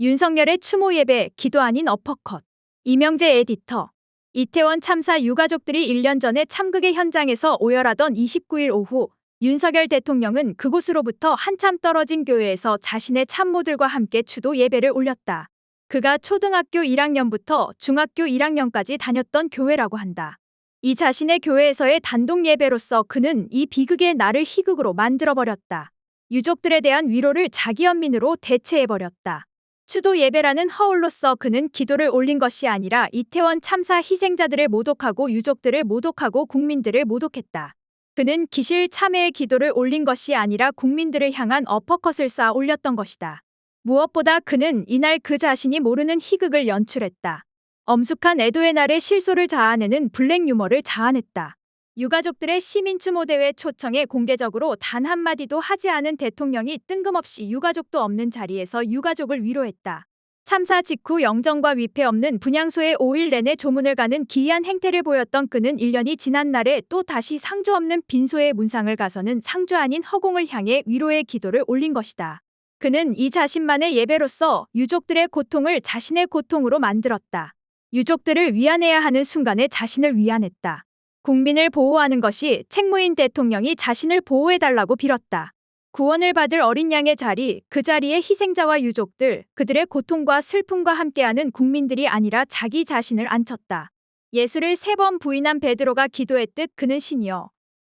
윤석열의 추모 예배, 기도 아닌 어퍼컷. 이명재 에디터. 이태원 참사 유가족들이 1년 전에 참극의 현장에서 오열하던 29일 오후 윤석열 대통령은 그곳으로부터 한참 떨어진 교회에서 자신의 참모들과 함께 추도 예배를 올렸다. 그가 초등학교 1학년부터 중학교 1학년까지 다녔던 교회라고 한다. 이 자신의 교회에서의 단독 예배로서 그는 이 비극의 날을 희극으로 만들어버렸다. 유족들에 대한 위로를 자기 연민으로 대체해버렸다. 추도 예배라는 허울로서 그는 기도를 올린 것이 아니라 이태원 참사 희생자들을 모독하고 유족들을 모독하고 국민들을 모독했다. 그는 기실 참회의 기도를 올린 것이 아니라 국민들을 향한 어퍼컷을 쌓아 올렸던 것이다. 무엇보다 그는 이날 그 자신이 모르는 희극을 연출했다. 엄숙한 애도의 날에 실소를 자아내는 블랙 유머를 자아냈다. 유가족들의 시민추모대회 초청에 공개적으로 단 한마디도 하지 않은 대통령이 뜬금없이 유가족도 없는 자리에서 유가족을 위로했다. 참사 직후 영정과 위패 없는 분향소에 5일 내내 조문을 가는 기이한 행태를 보였던 그는 1년이 지난 날에 또 다시 상주 없는 빈소의 문상을 가서는 상주 아닌 허공을 향해 위로의 기도를 올린 것이다. 그는 이 자신만의 예배로서 유족들의 고통을 자신의 고통으로 만들었다. 유족들을 위안해야 하는 순간에 자신을 위안했다. 국민을 보호하는 것이 책무인 대통령이 자신을 보호해달라고 빌었다. 구원을 받을 어린 양의 자리, 그 자리에 희생자와 유족들, 그들의 고통과 슬픔과 함께하는 국민들이 아니라 자기 자신을 앉혔다. 예수를 3번 부인한 베드로가 기도했듯 그는 신이여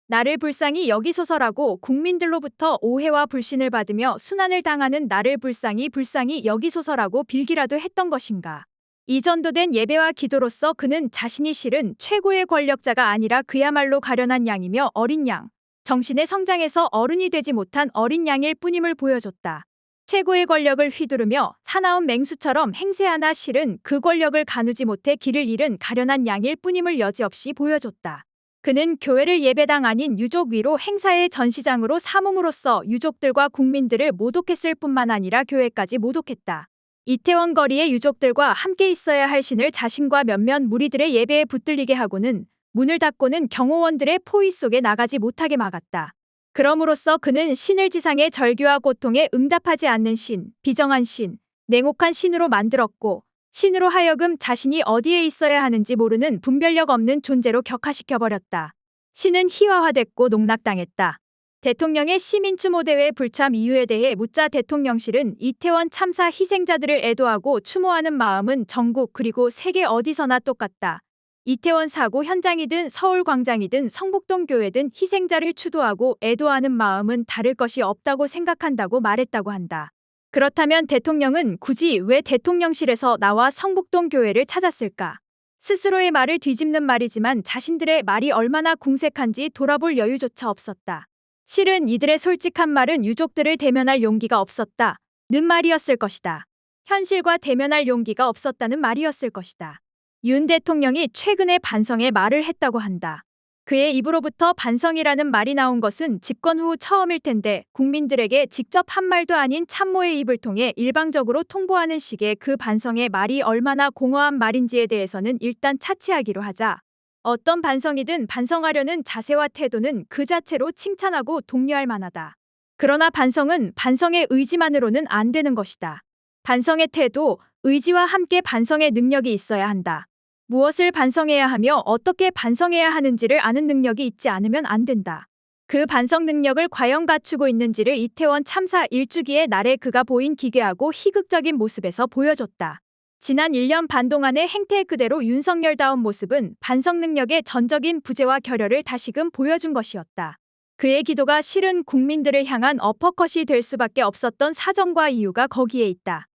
나를 불쌍히 여기소서라고 국민들로부터 오해와 불신을 받으며 순환을 당하는 나를 불쌍히 여기소서라고 빌기라도 했던 것인가. 이 전도된 예배와 기도로서 그는 자신이 실은 최고의 권력자가 아니라 그야말로 가련한 양이며 어린 양, 정신의 성장에서 어른이 되지 못한 어린 양일 뿐임을 보여줬다. 최고의 권력을 휘두르며 사나운 맹수처럼 행세하나 실은 그 권력을 가누지 못해 길을 잃은 가련한 양일 뿐임을 여지없이 보여줬다. 그는 교회를 예배당 아닌 유족 위로 행사의 전시장으로 삼음으로써 유족들과 국민들을 모독했을 뿐만 아니라 교회까지 모독했다. 이태원 거리의 유족들과 함께 있어야 할 신을 자신과 몇몇 무리들의 예배에 붙들리게 하고는 문을 닫고는 경호원들의 포위 속에 나가지 못하게 막았다. 그럼으로써 그는 신을 지상의 절규와 고통에 응답하지 않는 신, 비정한 신, 냉혹한 신으로 만들었고 신으로 하여금 자신이 어디에 있어야 하는지 모르는 분별력 없는 존재로 격화시켜버렸다. 신은 희화화됐고 농락당했다. 대통령의 시민추모대회 불참 이유에 대해 묻자 대통령실은 이태원 참사 희생자들을 애도하고 추모하는 마음은 전국 그리고 세계 어디서나 똑같다. 이태원 사고 현장이든 서울광장이든 성북동 교회든 희생자를 추도하고 애도하는 마음은 다를 것이 없다고 생각한다고 말했다고 한다. 그렇다면 대통령은 굳이 왜 대통령실에서 나와 성북동 교회를 찾았을까? 스스로의 말을 뒤집는 말이지만 자신들의 말이 얼마나 궁색한지 돌아볼 여유조차 없었다. 실은 이들의 솔직한 말은 유족들을 대면할 용기가 없었다. 는 말이었을 것이다. 현실과 대면할 용기가 없었다는 말이었을 것이다. 윤 대통령이 최근에 반성의 말을 했다고 한다. 그의 입으로부터 반성이라는 말이 나온 것은 집권 후 처음일 텐데 국민들에게 직접 한 말도 아닌 참모의 입을 통해 일방적으로 통보하는 식의 그 반성의 말이 얼마나 공허한 말인지에 대해서는 일단 차치하기로 하자. 어떤 반성이든 반성하려는 자세와 태도는 그 자체로 칭찬하고 독려할 만하다. 그러나 반성은 반성의 의지만으로는 안 되는 것이다. 반성의 태도, 의지와 함께 반성의 능력이 있어야 한다. 무엇을 반성해야 하며 어떻게 반성해야 하는지를 아는 능력이 있지 않으면 안 된다. 그 반성 능력을 과연 갖추고 있는지를 이태원 참사 1주기의 날에 그가 보인 기괴하고 희극적인 모습에서 보여줬다. 지난 1년 반 동안의 행태 그대로 윤석열다운 모습은 반성 능력의 전적인 부재와 결여를 다시금 보여준 것이었다. 그의 기도가 실은 국민들을 향한 어퍼컷이 될 수밖에 없었던 사정과 이유가 거기에 있다.